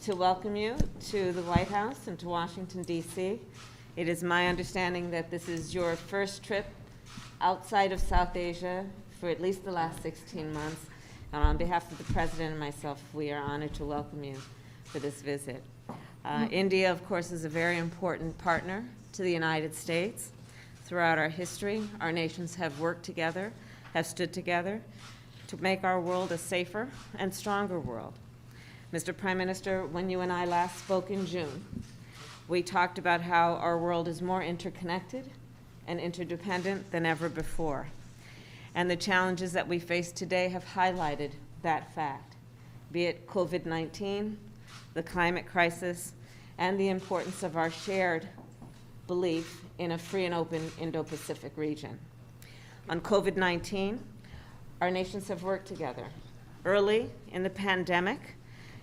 to welcome you to the White House and to Washington, D.C. It is my understanding that this is your first trip outside of South Asia for at least the last 16 months. And on behalf of the President and myself, we are honored to welcome you for this visit. India, of course, is a very important partner to the United States. Throughout our history, our nations have worked together, have stood together to make our world a safer and stronger world. Mr. Prime Minister, when you and I last spoke in June, we talked about how our world is more interconnected and interdependent than ever before. And the challenges that we face today have highlighted that fact, be it COVID-19, the climate crisis, and the importance of our shared belief in a free and open Indo-Pacific region. On COVID-19, our nations have worked together. Early in the pandemic,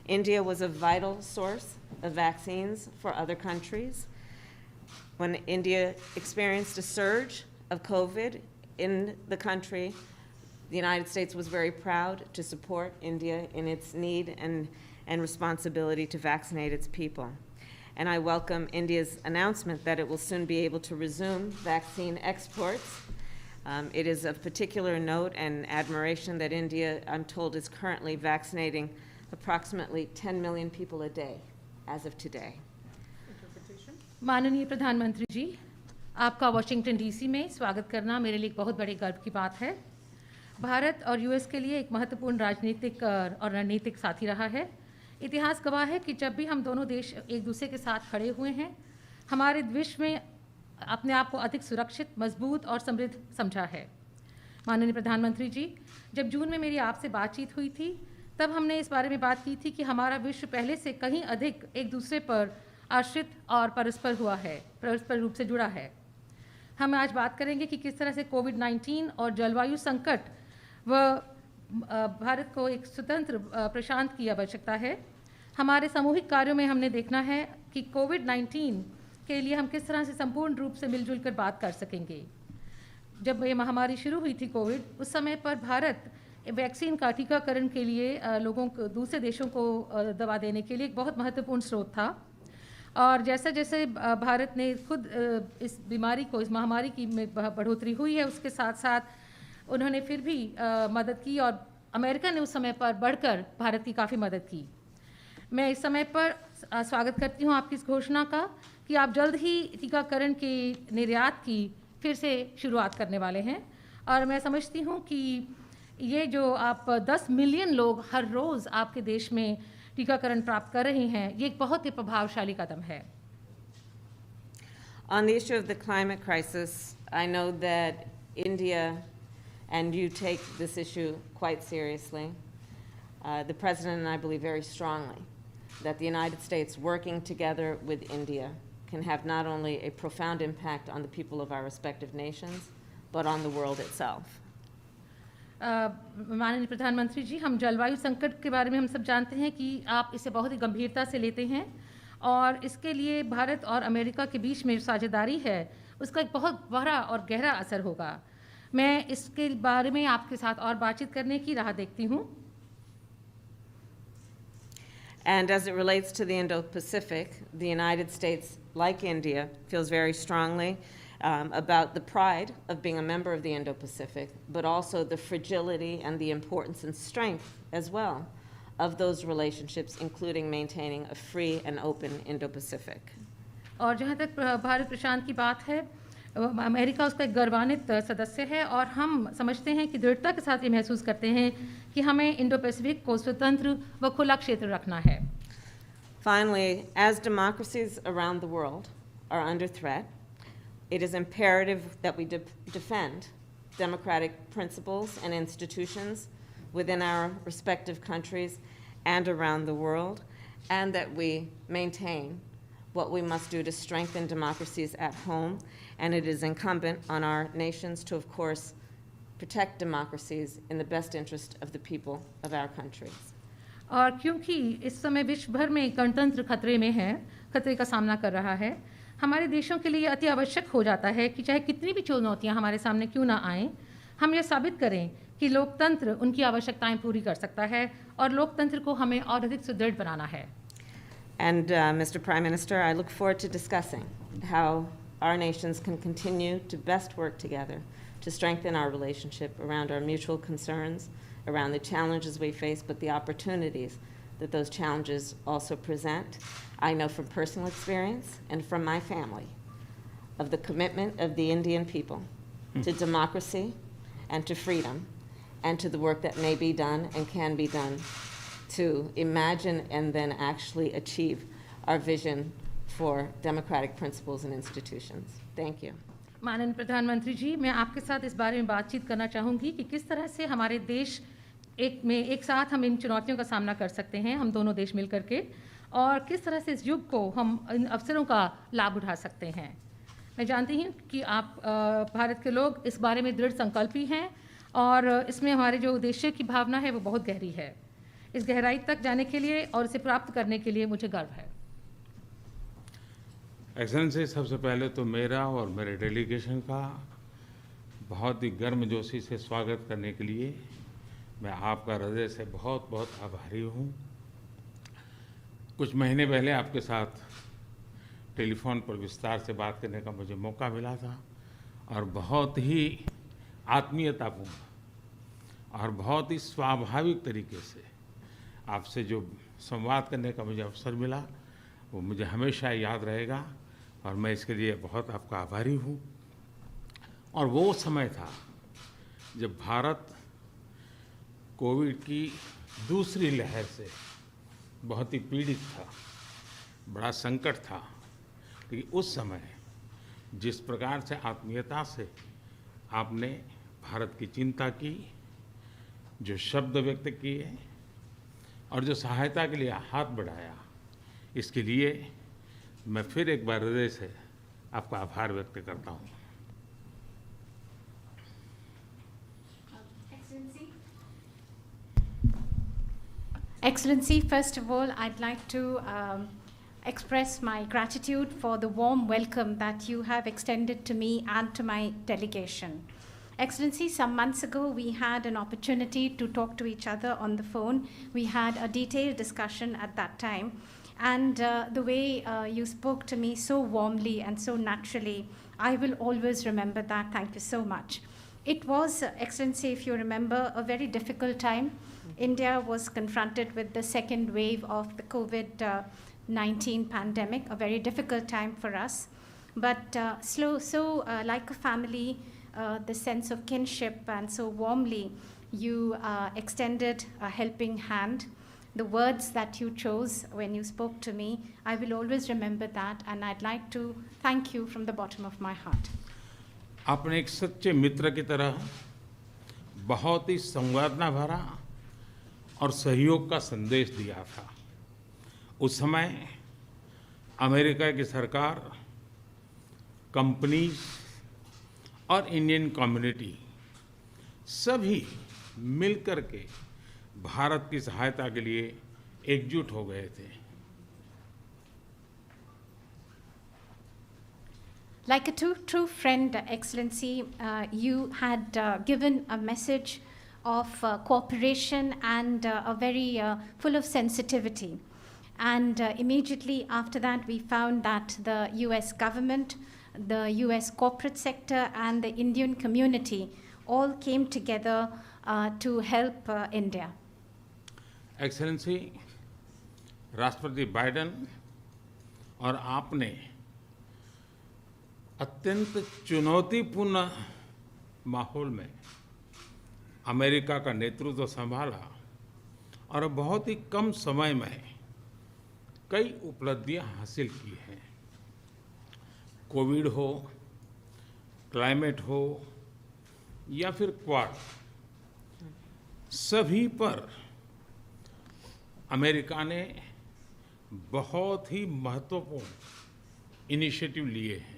India was a vital source of vaccines for other countries. When India experienced a surge of COVID in the country, the United States was very proud to support India in its need and responsibility to vaccinate its people. And I welcome India's announcement that it will soon be able to resume vaccine exports. It is of particular note and admiration that India, I'm told, is currently vaccinating approximately 10 million people a day as of today. माननीय प्रधानमंत्री जी, आपका Washington DC में स्वागत करना मेरे लिए एक बहुत बड़े गर्व की बात है। भारत और यूएस के लिए एक महत्वपूर्ण राजनीतिक और रणनीतिक साथी रहा है। इतिहास गवाह है कि जब भी हम दोनों देश एक दूसरे के साथ खड़े हुए हैं, हमारे विश्व में अपने आप को अधिक सुरक्षित, मजबूत और समृद्ध समझा है। माननीय प्रधानमंत्री जी, जब जून में मेरी आपसे बातचीत हुई थी, तब हमने इस बारे में बात की थी कि हमारा विश्व पहले से कहीं अधिक एक दूसरे पर आश्रित और परस्पर रूप से जुड़ा है। हम आज बात करेंगे कि किस तरह से कोविड-19 और जलवायु संकट व भारत को एक स्वतंत्र प्रशांत की आवश्यकता है। हमारे सामूहिक कार्यों में हमने देखना है कि कोविड-19 के लिए हम किस तरह से संपूर्ण रूप से मिलजुल कर बात कर सकेंगे। जब ये महामारी शुरू हुई थी कोविड, उस समय पर भारत वैक्सीन का टीकाकरण के लिए लोगों को, दूसरे देशों को दवा देने के लिए एक बहुत महत्वपूर्ण स्रोत था। और जैसे जैसे भारत ने खुद इस बीमारी को, इस महामारी की में बढ़ोतरी हुई है, उसके साथ साथ उन्होंने फिर भी मदद की और अमेरिका ने उस समय पर बढ़कर भारत की काफ़ी मदद की। मैं इस समय पर स्वागत करती हूँ आपकी इस घोषणा का कि आप जल्द ही टीकाकरण के निर्यात की फिर से शुरुआत करने वाले हैं। और मैं समझती हूँ कि ये जो आप 10 मिलियन लोग हर रोज़ आपके देश में टीकाकरण प्राप्त कर रहे हैं, ये एक बहुत ही प्रभावशाली कदम है। On the issue of the climate crisis, I know that India and you take this issue quite seriously. The President and I believe very strongly that the United States working together with India can have not only a profound impact on the people of our respective nations, but on the world itself. माननीय प्रधानमंत्री जी, हम जलवायु संकट के बारे में हम सब जानते हैं कि आप इसे बहुत ही गंभीरता से लेते हैं और इसके लिए भारत और अमेरिका के बीच में साझेदारी है, उसका एक बहुत बड़ा और गहरा असर होगा। मैं इसके बारे में आपके साथ और बातचीत करने की राह देखती हूँ। And as it relates to the Indo-Pacific, the United States, like India, feels very strongly about the pride of being a member of the Indo-Pacific, but also the fragility and the importance and strength as well of those relationships, including maintaining a free and open Indo-Pacific. और जहाँ तक भारत प्रशांत की बात है, America उसका एक गौरवान्वित सदस्य है और हम समझते हैं कि दृढ़ता के साथ ये महसूस करते हैं कि हमें इंडो पैसिफिक को स्वतंत्र व खुला क्षेत्र रखना है। Finally, as democracies around the world are under threat, it is imperative that we defend democratic principles and institutions within our respective countries and around the world, and that we maintain what we must do to strengthen democracies at home. And it is incumbent on our nations to, of course, protect democracies in the best interest of the people of our countries. और क्योंकि इस समय विश्व भर में गणतंत्र खतरे में है, खतरे का सामना कर रहा है, हमारे देशों के लिए अति आवश्यक हो जाता है कि चाहे कितनी भी चुनौतियां हमारे सामने क्यों ना आएं, हम ये साबित करें कि लोकतंत्र उनकी आवश्यकताएं पूरी कर सकता है और लोकतंत्र को हमें और अधिक सुदृढ़ बनाना है। And Mr. Prime Minister, I look forward to discussing how our nations can continue to best work together to strengthen our relationship around our mutual concerns, around the challenges we face, but the opportunities that those challenges also present. I know from personal experience and from my family of the commitment of the Indian people to democracy and to freedom and to the work that may be done and can be done to imagine and then actually achieve our vision for democratic principles and institutions. Thank you. माननीय प्रधानमंत्री जी, मैं आपके साथ इस बारे में बातचीत करना चाहूँगी कि किस तरह से हमारे देश एक साथ हम इन चुनौतियों का सामना कर सकते हैं, हम दोनों देश मिल करके, और किस तरह से इस युग को हम इन अवसरों का लाभ उठा सकते हैं। मैं जानती हूँ कि आप भारत के लोग इस बारे में दृढ़ संकल्पी हैं और इसमें हमारे जो उद्देश्य की भावना है वो बहुत गहरी है। इस गहराई तक जाने के लिए और इसे प्राप्त करने के लिए मुझे गर्व है। एक्सेलेंसी, सबसे पहले तो मेरा और मेरे डेलीगेशन का बहुत ही गर्मजोशी से स्वागत करने के लिए मैं आपका हृदय से बहुत बहुत आभारी हूँ। कुछ महीने पहले आपके साथ टेलीफोन पर विस्तार से बात करने का मुझे मौका मिला था और बहुत ही आत्मीयतापूर्ण और बहुत ही स्वाभाविक तरीके से आपसे जो संवाद करने का मुझे अवसर मिला वो मुझे हमेशा याद रहेगा और मैं इसके लिए बहुत आपका आभारी हूँ। और वो समय था जब भारत कोविड की दूसरी लहर से बहुत ही पीड़ित था, बड़ा संकट था। लेकिन उस समय जिस प्रकार से आत्मीयता से आपने भारत की चिंता की, जो शब्द व्यक्त किए और जो सहायता के लिए हाथ बढ़ाया, इसके लिए मैं फिर एक बार हृदय से आपका आभार व्यक्त करता हूँ। Excellency, first of all, I'd like to express my gratitude for the warm welcome that you have extended to me and to my delegation. Excellency, some months ago we had an opportunity to talk to each other on the phone. We had a detailed discussion at that time. And the way you spoke to me so warmly and so naturally, I will always remember that. Thank you so much. It was, Excellency, if you remember, a very difficult time. India was confronted with the second wave of the COVID-19 pandemic, a very difficult time for us. But like a family, the sense of kinship, and so warmly you extended a helping hand. The words that you chose when you spoke to me, I will always remember that, and I'd like to thank you from the bottom of my heart. आपने एक सच्चे मित्र की तरह बहुत ही संवेदना भरा और सहयोग का संदेश दिया था। उस समय अमेरिका की सरकार, कंपनीज और इंडियन कम्युनिटी सभी मिलकर के भारत की सहायता के लिए एकजुट हो गए थे। Like a true friend, Excellency, you had given a message of cooperation and a very full of sensitivity. And immediately after that, we found that the US government, the US corporate sector, and the Indian community all came together to help India. Excellency, राष्ट्रपति Biden और आपने अत्यंत चुनौतीपूर्ण माहौल में America का नेतृत्व संभाला और बहुत ही कम समय में कई उपलब्धियां हासिल की हैं। कोविड हो, क्लाइमेट हो या फिर क्वाड, सभी पर अमेरिका ने बहुत ही महत्वपूर्ण इनिशिएटिव लिए हैं।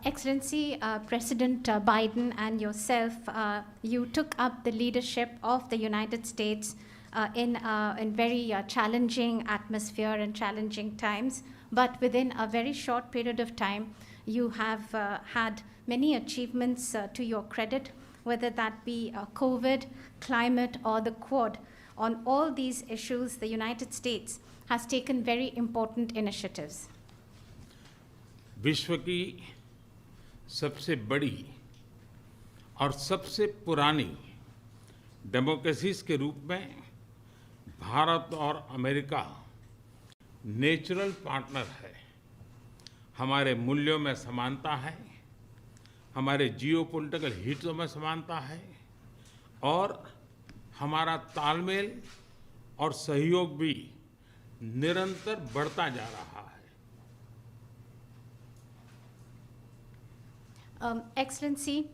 Excellency, President Biden and yourself, you took up the leadership of the United States in very challenging atmosphere and challenging times. But within a very short period of time, you have had many achievements to your credit, whether that be COVID, climate, or the Quad. on all these issues, the United States has taken very important initiatives. विश्व की सबसे बड़ी और सबसे पुरानी democracies के रूप में भारत और अमेरिका नेचुरल पार्टनर है। हमारे मूल्यों में समानता है, हमारे जियोपॉलिटिकल हितों में समानता है और हमारा तालमेल और सहयोग भी निरंतर बढ़ता जा रहा है। Excellency,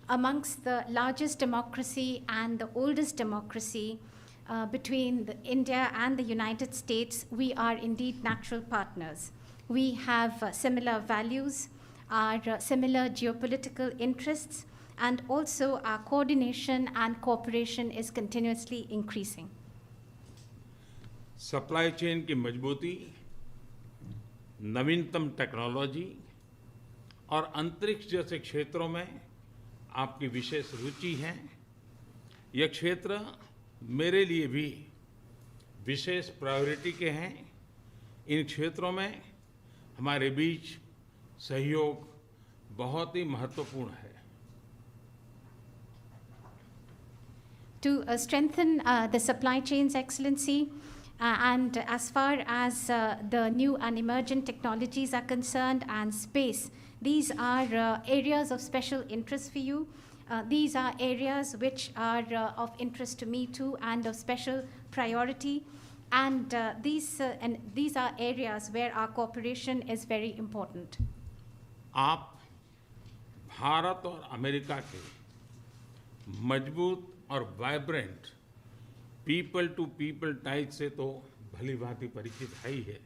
amongst the largest democracy and the oldest democracy between India and the United States, we are indeed natural partners. We have similar values, our similar geopolitical interests, and also our coordination and cooperation is continuously increasing. Supply chain की मजबूती, नवीनतम technology और अंतरिक्ष जैसे क्षेत्रों में आपकी विशेष रुचि है। यह क्षेत्र मेरे लिए भी विशेष प्रायोरिटी के हैं। इन क्षेत्रों में हमारे बीच सहयोग बहुत ही महत्वपूर्ण है। To strengthen the supply chains, Excellency, and as far as the new and emergent technologies are concerned and space, these are areas of special interest for you. These are areas which are of interest to me too and of special priority. And these are areas where our cooperation is very important. आप भारत और America के मजबूत और vibrant people to people ties से तो भली भांति परिचित है ही है।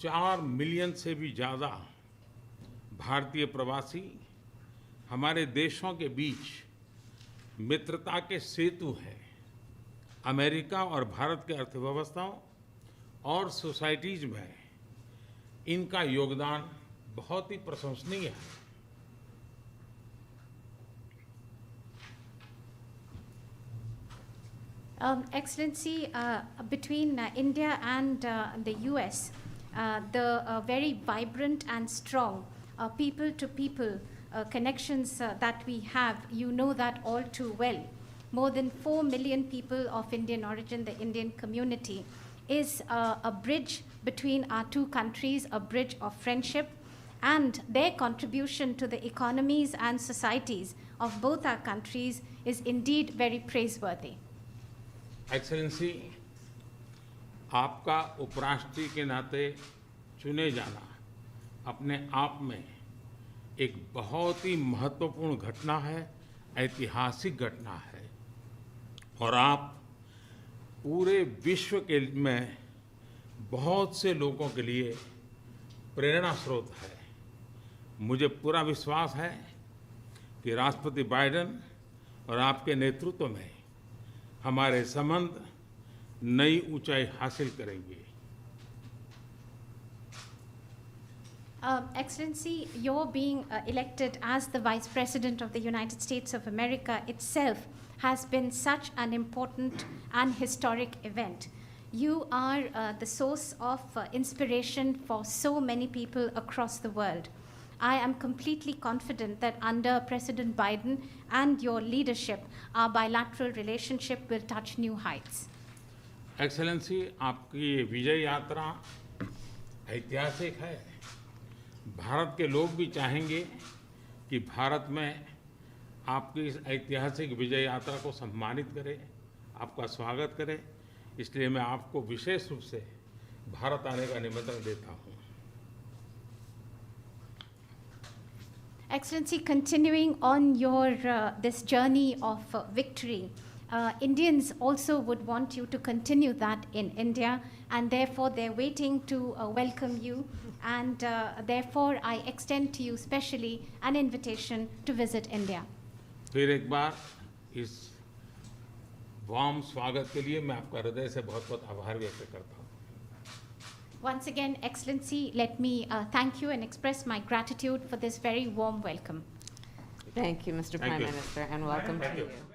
4 मिलियन से भी ज़्यादा भारतीय प्रवासी हमारे देशों के बीच मित्रता के सेतु हैं। अमेरिका और भारत के अर्थव्यवस्थाओं और सोसाइटीज में इनका योगदान बहुत ही प्रशंसनीय है। Excellency, between India and the US, the very vibrant and strong people-to-people connections that we have, you know that all too well. More than 4 million people of Indian origin, the Indian community, is a bridge between our two countries, a bridge of friendship, and their contribution to the economies and societies of both our countries is indeed very praiseworthy. Excellency, आपका उपराष्ट्रपति के नाते चुने जाना अपने आप में एक बहुत ही महत्वपूर्ण घटना है, ऐतिहासिक घटना है और आप पूरे विश्व के में बहुत से लोगों के लिए प्रेरणा स्रोत है। मुझे पूरा विश्वास है कि राष्ट्रपति बाइडेन और आपके नेतृत्व में हमारे संबंध नई ऊंचाई हासिल करेंगे। Excellency, your being elected as the Vice President of the United States of America itself has been such an important and historic event. You are the source of inspiration for so many people across the world. I am completely confident that under President Biden and your leadership, our bilateral relationship will touch new heights. Excellency, आपकी ये विजय यात्रा ऐतिहासिक है। भारत के लोग भी चाहेंगे कि भारत में आपकी इस ऐतिहासिक विजय यात्रा को सम्मानित करें, आपका स्वागत करें। इसलिए मैं आपको विशेष रूप से भारत आने का निमंत्रण देता हूँ। Excellency, continuing on your this journey of victory, Indians also would want you to continue that in India, and therefore they're waiting to welcome you, and therefore I extend to you specially an invitation to visit India. फिर एक बार इस warm स्वागत के लिए मैं आपका हृदय से बहुत-बहुत आभार व्यक्त करता हूँ। Once again, Excellency, let me thank you and express my gratitude for this very warm welcome. Thank you, Mr. Thank Prime you. Minister, and welcome Thank to you. you.